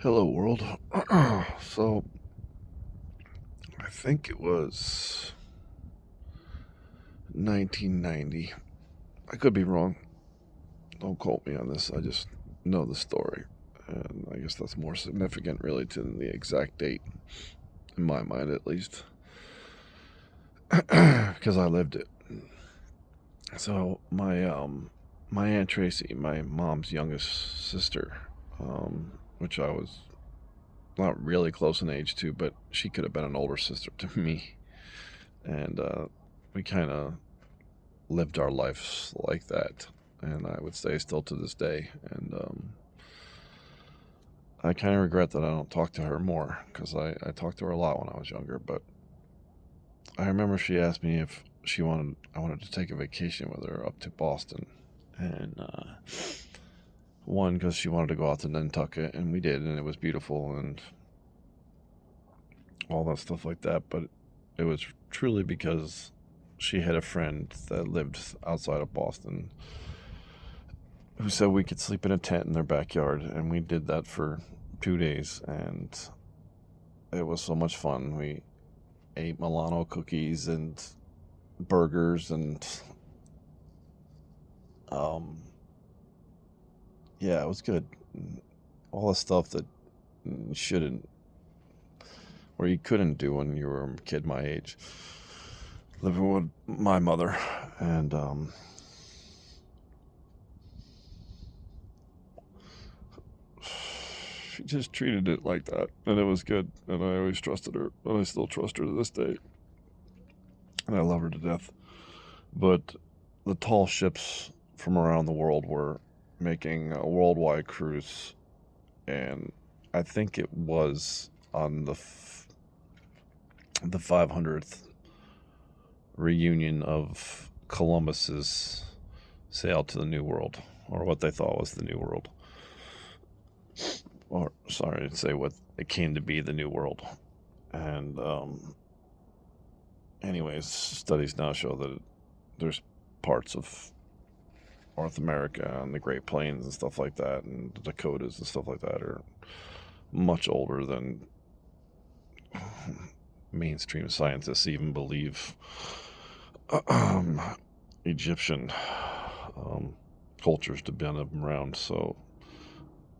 Hello, world. So, I think it was 1990. I could be wrong. Don't quote me on this. I just know the story. And I guess that's more significant, really, than the exact date, in my mind at least, because I lived it. So, my Aunt Tracy, my mom's youngest sister, which I was not really close in age to, but she could have been an older sister to me. And we kind of lived our lives like that, and I would say still to this day. And I kind of regret that I don't talk to her more because I talked to her a lot when I was younger. But I remember she asked me if I wanted to take a vacation with her up to Boston, and one because she wanted to go out to Nantucket, and we did, and it was beautiful and all that stuff like that. But it was truly because she had a friend that lived outside of Boston who said we could sleep in a tent in their backyard, and we did that for 2 days, and it was so much fun. We ate Milano cookies and burgers, and um, yeah, it was good. All the stuff that you shouldn't or you couldn't do when you were a kid my age, living with my mother, and she just treated it like that, and it was good. And I always trusted her, and I still trust her to this day, and I love her to death. But the tall ships from around the world were making a worldwide cruise, and I think it was on the 500th reunion of Columbus's sail to the New World, or what they thought was the New World, or sorry to say what it came to be the New World. And anyways, studies now show that there's parts of North America and the Great Plains and stuff like that, and the Dakotas and stuff like that are much older than mainstream scientists even believe. um, Egyptian um, cultures to been around, so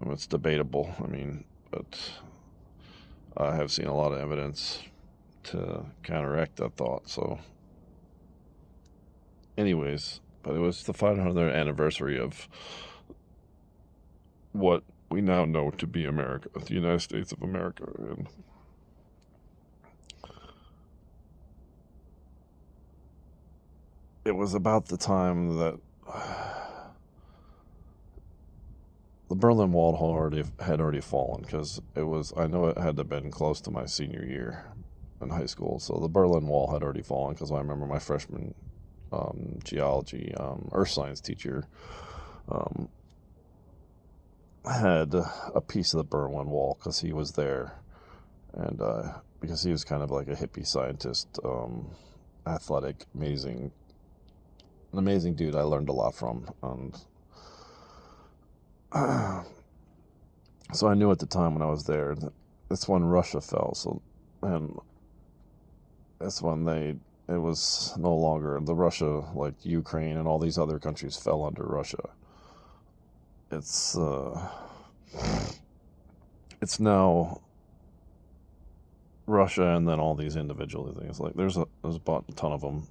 it's debatable. I mean, but I have seen a lot of evidence to counteract that thought. So, anyways, but it was the 500th anniversary of what we now know to be America, the United States of America, and it was about the time that the Berlin Wall had already fallen, because it was, I know it had to have been close to my senior year in high school. So the Berlin Wall had already fallen, because I remember my freshman geology earth science teacher um, had a piece of the Berlin Wall because he was there, and because he was kind of like a hippie scientist, athletic, an amazing dude. I learned a lot from, and so I knew at the time when I was there that that's when Russia fell. So, and that's when it was no longer the Russia, like Ukraine and all these other countries fell under Russia. It's it's now Russia and then all these individual things. Like there's about a ton of them.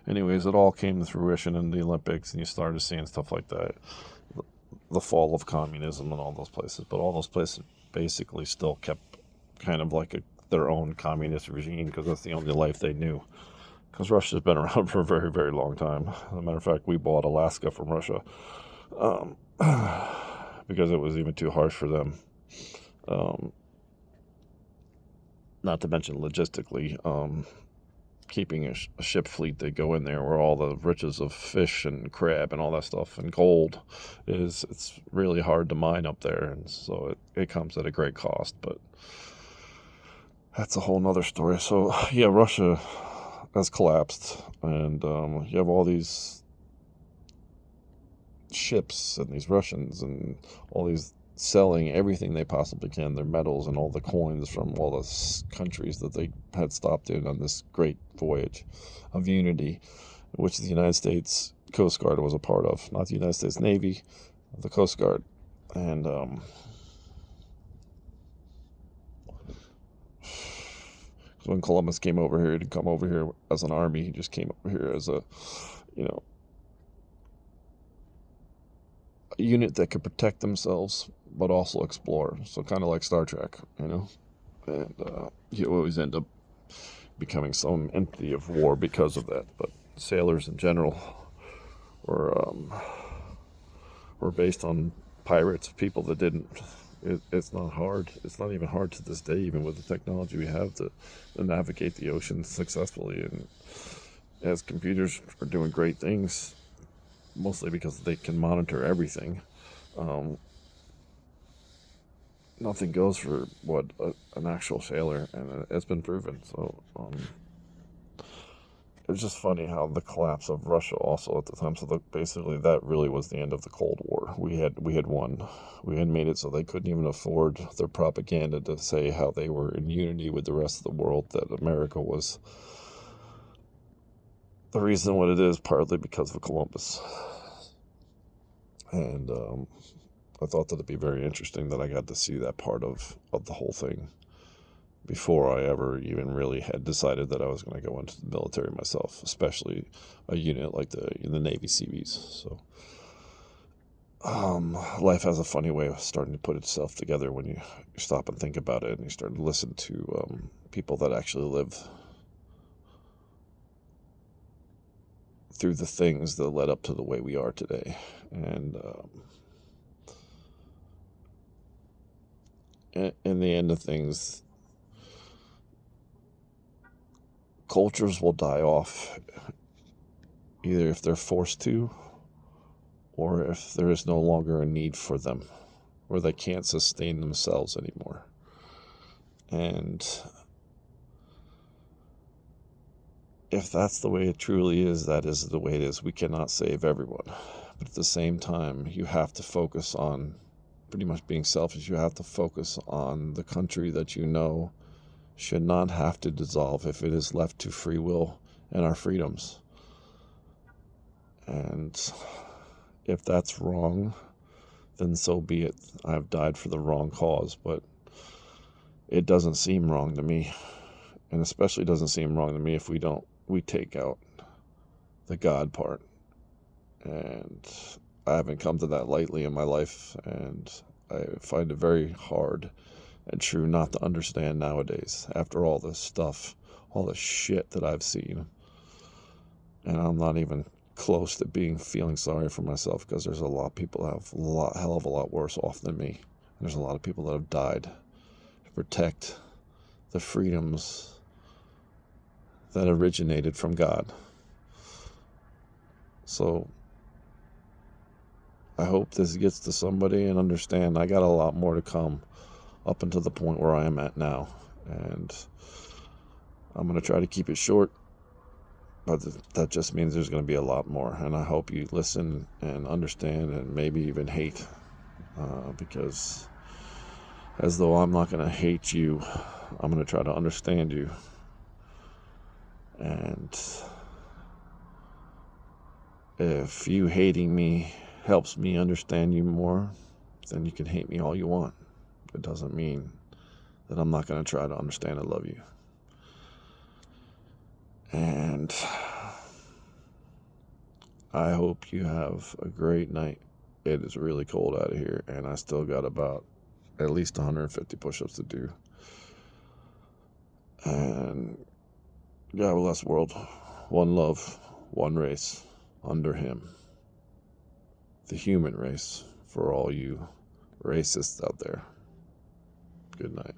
Anyways, it all came to fruition in the Olympics, and you started seeing stuff like that, the fall of communism and all those places. But all those places basically still kept kind of like their own communist regime, because that's the only life they knew. Because Russia's been around for a very, very long time. As a matter of fact, we bought Alaska from Russia, um, because it was even too harsh for them. Um, Not to mention logistically, keeping a ship fleet that go in there where all the riches of fish and crab and all that stuff and gold it's really hard to mine up there, and so it comes at a great cost. But that's a whole nother story. So yeah, Russia has collapsed, and you have all these ships and these Russians and all these selling everything they possibly can, their medals and all the coins from all the countries that they had stopped in on this great voyage of unity, which the United States Coast Guard was a part of. Not the United States Navy, the Coast Guard. And when Columbus came over here, he didn't come over here as an army. He just came over here as a unit that could protect themselves but also explore. So kind of like Star Trek, and you always end up becoming some entity of war because of that. But sailors in general were based on pirates, people that didn't. It's not hard. It's not even hard to this day, even with the technology we have to navigate the ocean successfully. And as computers are doing great things, mostly because they can monitor everything. Nothing goes for what an actual sailor, and it's been proven. So it's just funny how the collapse of Russia also at the time. So basically, that really was the end of the Cold War. We had won. We had made it so they couldn't even afford their propaganda to say how they were in unity with the rest of the world. That America was the reason what it is, partly because of Columbus. And I thought that it'd be very interesting that I got to see that part of the whole thing before I ever even really had decided that I was going to go into the military myself, especially a unit like the Navy Seabees. So life has a funny way of starting to put itself together when you stop and think about it, and you start to listen to people that actually live through the things that led up to the way we are today. And in the end of things, cultures will die off either if they're forced to, or if there is no longer a need for them, or they can't sustain themselves anymore. And if that's the way it truly is, that is the way it is. We cannot save everyone. But at the same time, you have to focus on pretty much being selfish. You have to focus on the country that you know should not have to dissolve if it is left to free will and our freedoms. And if that's wrong, then so be it. I've died for the wrong cause, but it doesn't seem wrong to me. And especially doesn't seem wrong to me if we take out the God part. And I haven't come to that lightly in my life, and I find it very hard and true not to understand nowadays after all this stuff, all the shit that I've seen. And I'm not even close to feeling sorry for myself, because there's a lot of people that have hell of a lot worse off than me. There's a lot of people that have died to protect the freedoms that originated from God. So I hope this gets to somebody and understand I got a lot more to come up until the point where I am at now. And I'm going to try to keep it short, but that just means there's going to be a lot more. And I hope you listen and understand and maybe even hate, because as though I'm not going to hate you, I'm going to try to understand you. And if you hating me helps me understand you more, then you can hate me all you want. It doesn't mean that I'm not going to try to understand and love you. And I hope you have a great night. It is really cold out of here, and I still got about at least 150 push-ups to do. And God bless world. One love, one race, under him. The human race, for all you racists out there. Good night.